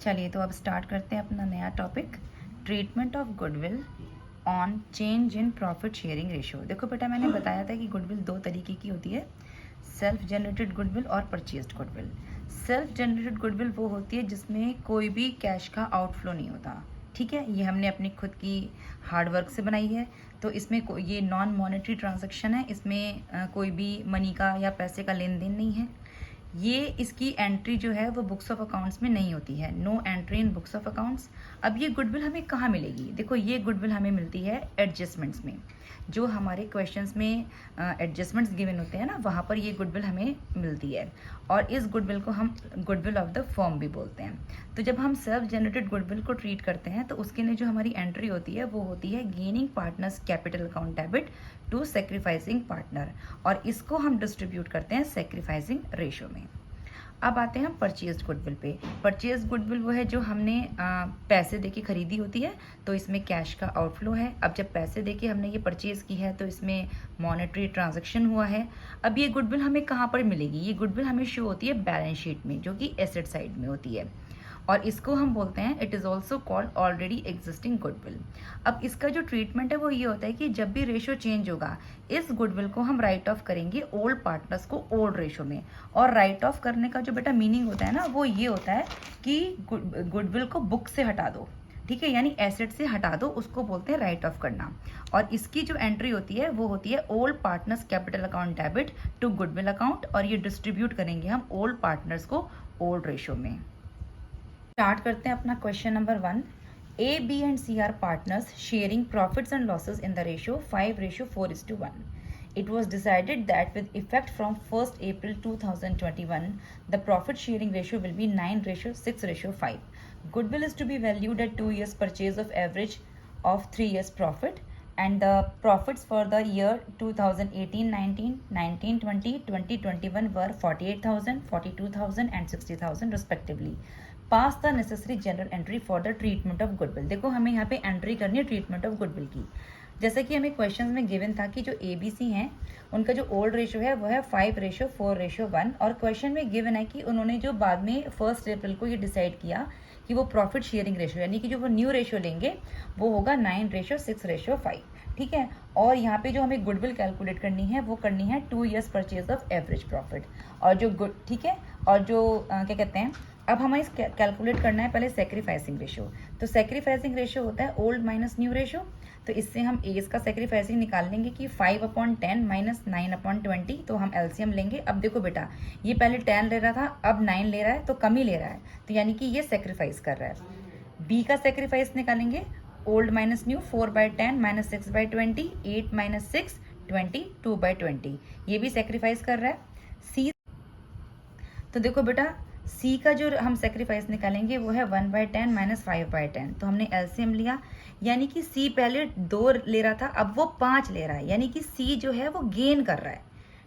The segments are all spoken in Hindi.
चलिए तो अब स्टार्ट करते हैं अपना नया topic, treatment of goodwill on change in profit sharing ratio. देखो बेटा, मैंने बताया था कि गुडविल दो तरीके की होती है, सेल्फ जनरेटेड गुडविल और purchased goodwill. Self generated goodwill वो होती है जिसमें कोई भी कैश का आउटफ्लो नहीं होता, ठीक है। ये हमने अपनी खुद की हार्डवर्क से बनाई है, तो इसमें ये नॉन मॉनेटरी ट्रांजैक्शन है, इसमें कोई भी मनी का या पैसे का लेन देन नहीं है। ये इसकी एंट्री जो है वो बुक्स ऑफ अकाउंट्स में नहीं होती है, no entry in books of accounts. अब ये गुडविल हमें कहाँ मिलेगी? देखो, ये गुडविल हमें मिलती है एडजस्टमेंट्स में, जो हमारे क्वेश्चंस में एडजस्टमेंट्स गिवन होते हैं ना, वहाँ पर ये गुडविल हमें मिलती है। और इस गुडविल को हम गुडविल ऑफ द फर्म भी बोलते हैं। तो जब हम सेल्फ जनरेटेड गुडविल को ट्रीट करते हैं तो उसके लिए जो हमारी एंट्री होती है वो होती है gaining partners capital account debit to sacrificing partner, और इसको हम डिस्ट्रीब्यूट करते हैं सेक्रीफाइसिंग रेशो में। अब आते हैं हम परचेज गुडविल पे। परचेज गुडविल वो है जो हमने पैसे देके खरीदी होती है, तो इसमें कैश का आउटफ्लो है। अब जब पैसे देके हमने ये परचेज की है तो इसमें मॉनेटरी ट्रांजैक्शन हुआ है। अब ये गुडविल हमें कहाँ पर मिलेगी? ये गुडविल हमें शो होती है बैलेंस शीट में, जो कि एसेट साइड में होती है, और इसको हम बोलते हैं it is also called already existing goodwill. अब इसका जो ट्रीटमेंट है वो ये होता है कि जब भी रेशो चेंज होगा, इस गुडविल को हम राइट ऑफ करेंगे ओल्ड पार्टनर्स को ओल्ड रेशो में। और राइट ऑफ करने का जो बेटा मीनिंग होता है ना, वो ये होता है कि गुडविल को बुक से हटा दो, ठीक है, यानी एसेट से हटा दो, उसको बोलते हैं राइट ऑफ करना। और इसकी जो एंट्री होती है वो होती है old partners capital account debit to goodwill account, और ये डिस्ट्रीब्यूट करेंगे हम ओल्ड पार्टनर्स को ओल्ड रेशो में। स्टार्ट करते हैं अपना question number 1। A, B and C are partners sharing profits and losses in the ratio 5:4:1. It was decided that with effect from 1st April 2021, the profit sharing ratio will be 9:6:5. Goodwill is to be valued at 2 years purchase of average of 3 years profit, and the profits for the year 2018-19, 19-20, 2021 were 48,000, 42,000 and 60,000 respectively. Pass the necessary general entry for the treatment of goodwill. देखो, हमें यहाँ पे एंट्री करनी है ट्रीटमेंट ऑफ गुडविल की। जैसे कि हमें क्वेश्चन में गिवन था कि जो ABC हैं उनका जो ओल्ड रेशो है वो है 5:4:1, और क्वेश्चन में गिवन है कि उन्होंने जो बाद में 1 अप्रैल को ये डिसाइड किया कि वो प्रॉफिट शेयरिंग रेशो, यानी कि जो वो न्यू रेशो लेंगे वो होगा 9:6:5, ठीक है। और यहाँ पे जो हमें गुडविल कैलकुलेट करनी है वो करनी है 2 years purchase of average profit, और जो ठीक है, और जो क्या कहते हैं, अब हमें इस कैलकुलेट करना है पहले सेक्रीफाइसिंग रेशो। तो सेक्रीफाइसिंग रेशो होता है ओल्ड माइनस न्यू रेशो। तो इससे हम एज का सेक्रीफाइसिंग निकाल लेंगे कि 5/10 माइनस 9/20, तो हम एलसीएम लेंगे। अब देखो बेटा, ये पहले 10 ले रहा था, अब 9 ले रहा है, तो कम ही ले रहा है, तो यानी कि ये सेक्रीफाइस कर रहा है। बी का सेक्रीफाइस निकालेंगे, old minus new 4/10 minus 6/20, 8 minus 6 20, 2/20, ये भी सेक्रीफाइस कर रहा है। सी, तो देखो बेटा, सी का जो हम सेक्रीफाइस निकालेंगे वो है 1/10 माइनस 5/10, तो हमने एलसीएम लिया, यानी कि सी पहले 2 ले रहा था, अब वो 5 ले रहा है, यानी कि सी जो है वो गेन कर रहा है,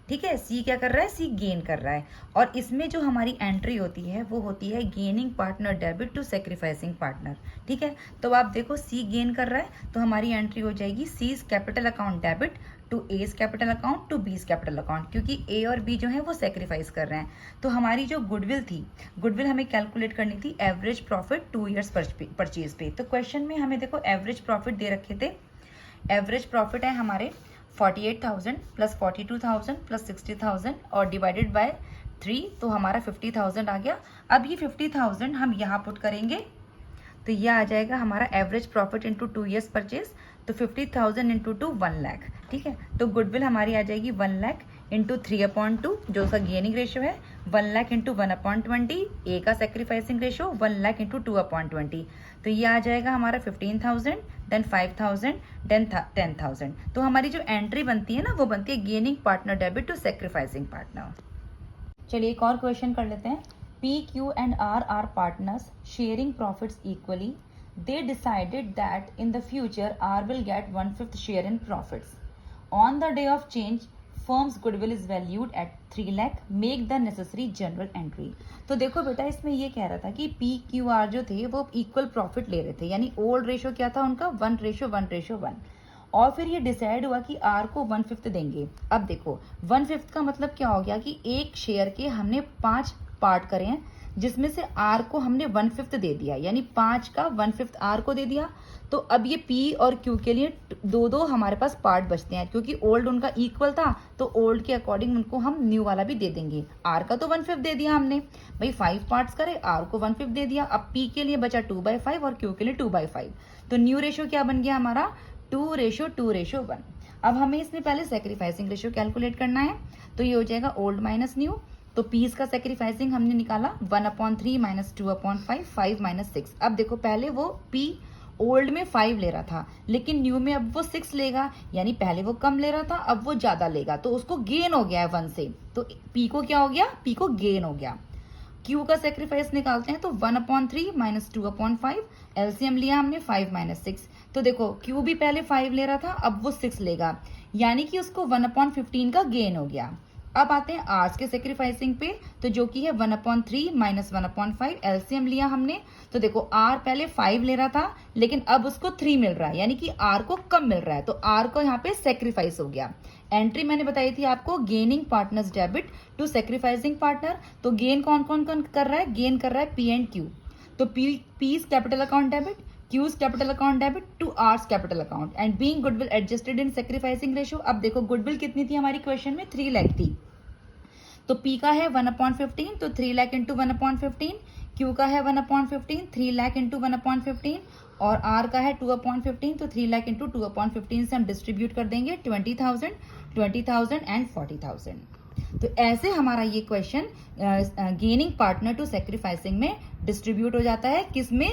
ठीक है। सी क्या कर रहा है? सी गेन कर रहा है। और इसमें जो हमारी एंट्री होती है वो होती है gaining partner debit to sacrificing partner, ठीक है। तो आप देखो, सी गेन कर रहा है, तो हमारी एंट्री हो जाएगी C's capital account debit to A's capital account to B's capital account, क्योंकि ए और बी जो है वो सेक्रीफाइस कर रहे हैं। तो हमारी जो गुडविल थी, गुडविल हमें कैलकुलेट करनी थी एवरेज प्रॉफिट 2 years परचेज पे। तो क्वेश्चन में हमें देखो एवरेज प्रॉफिट दे रखे थे। एवरेज प्रॉफिट है हमारे 48,000 प्लस 42,000 प्लस 60,000 और डिवाइडेड बाय 3, तो हमारा 50,000 आ गया। अब ये 50,000 हम यहाँ पुट करेंगे, तो ये आ जाएगा हमारा average profit into 2 years purchase, तो 50,000 इंटू 2 1 लाख, ठीक है। तो गुडविल हमारी आ जाएगी 1 लाख इंटू 3/2, जो उसका गेनिंग रेशो है, 1 लाख इंटू 1/20, ए का सेक्रीफाइसिंग रेशो 1 लाख इंटू 2/20, तो ये आ जाएगा हमारा 15,000, देन 5,000, देन 10,000। तो हमारी जो एंट्री बनती है ना वो बनती है gaining partner debit to sacrificing partner. चलिए एक और क्वेश्चन कर लेते हैं। P, Q and R are partners sharing profits equally. They decided that in the future R will get 1/5 share in profits. On the day of change, firm's goodwill is valued at 3 lakh. Make the necessary general entry. तो देखो बेटा, इसमें ये कह रहा था कि P, Q, R जो थे वो इक्वल प्रॉफिट ले रहे थे, यानी ओल्ड रेशो क्या था उनका 1:1:1, और फिर ये डिसाइड हुआ कि R को 1/5 देंगे। अब देखो 1/5 का मतलब क्या हो गया कि एक शेयर के हमने 5 पार्ट करे हैं, जिसमें से आर को हमने 1/5 दे दिया, यानी 5 का 1/5 आर को दे दिया। तो अब ये पी और क्यू के लिए दो दो हमारे पास पार्ट बचते हैं, क्योंकि ओल्ड उनका इक्वल था तो ओल्ड के अकॉर्डिंग उनको हम न्यू वाला भी दे देंगे। आर का तो 1/5 दे दिया हमने, भाई 5 पार्ट्स करे, आर को 1/5 दे दिया। अब पी के लिए बचा 2/5 और क्यू के लिए 2/5। तो न्यू रेशो क्या बन गया हमारा, 2:2:1। अब हमें इसमें पहले सेक्रीफाइसिंग रेशियो कैलकुलेट करना है, तो ये हो जाएगा ओल्ड माइनस न्यू। तो पीस का सेक्रीफाइसिंग हमने निकाला 1/3 - 2/5, 5 - 6। अब देखो पहले वो पी ओल्ड में 5 ले रहा था, लेकिन न्यू में अब वो 6 लेगा, यानी पहले वो कम ले रहा था अब वो ज्यादा लेगा, तो उसको गेन हो गया है 1 से। तो पी को क्या हो गया, पी को गेन हो गया। क्यू का सेक्रीफाइस निकालते हैं, तो 1/3 - 2/5, एलसीएम लिया हमने 5 - 6। तो देखो क्यू भी पहले 5 ले रहा था, अब वो 6 लेगा, यानी कि उसको 1/15 का गेन हो गया। अब आते हैं आर्स के सेक्रीफाइसिंग पे, तो जो कि है 1/3 - 1/5, एलसीएम लिया हमने। तो देखो आर पहले 5 ले रहा था, लेकिन अब उसको 3 मिल रहा है, यानी कि आर को कम मिल रहा है, तो आर को यहाँ पे सेक्रीफाइस हो गया। एंट्री मैंने बताई थी आपको, gaining partners debit to sacrificing partner. तो गेन कौन कौन कौन कर रहा है, गेन कर रहा है पी एंड क्यू। तो P's capital account debit, Q's capital account debit to R's capital account, and being goodwill adjusted in sacrificing ratio. अब देखो गुडविल कितनी थी हमारी क्वेश्चन में, 3 लाख थी। तो P का है 1/15, तो 3 लाख इंटू 1/15। Q का है 1/15, 3 लाख इंटू 1/15, और R का है 2/15, तो 3 लाख इंटू 2/15 से हम डिस्ट्रीब्यूट कर देंगे 20,000, 20,000 एंड 40,000। तो ऐसे हमारा ये question gaining partner to sacrificing में डिस्ट्रीब्यूट हो जाता है, किसमें,